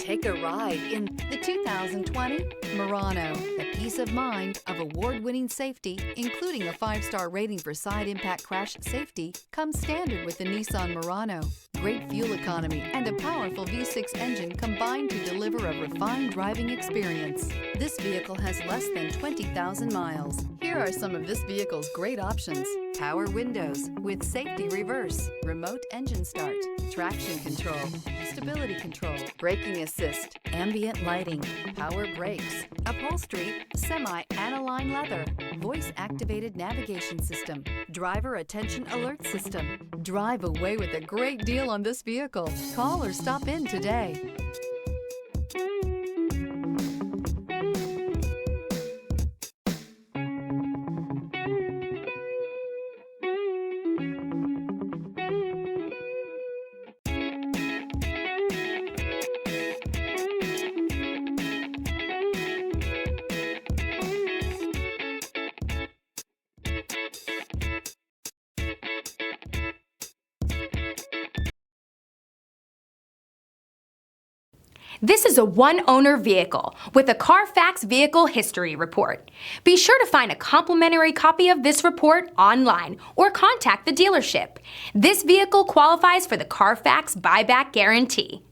Take a ride in the 2020 Murano. The peace of mind of award-winning safety, including a 5-star rating for side impact crash safety, comes standard with the Nissan Murano. Great fuel economy and a powerful V6 engine combine to deliver a refined driving experience. This vehicle has less than 20,000 miles. Here are some of this vehicle's great options: power windows with safety reverse, remote engine start, traction control, stability control, braking assist, ambient lighting, power brakes, upholstery, semi-aniline leather, voice-activated navigation system, driver attention alert system. Drive away with a great deal on this vehicle. Call or stop in today. This is a one-owner vehicle with a Carfax Vehicle History Report. Be sure to find a complimentary copy of this report online or contact the dealership. This vehicle qualifies for the Carfax Buyback Guarantee.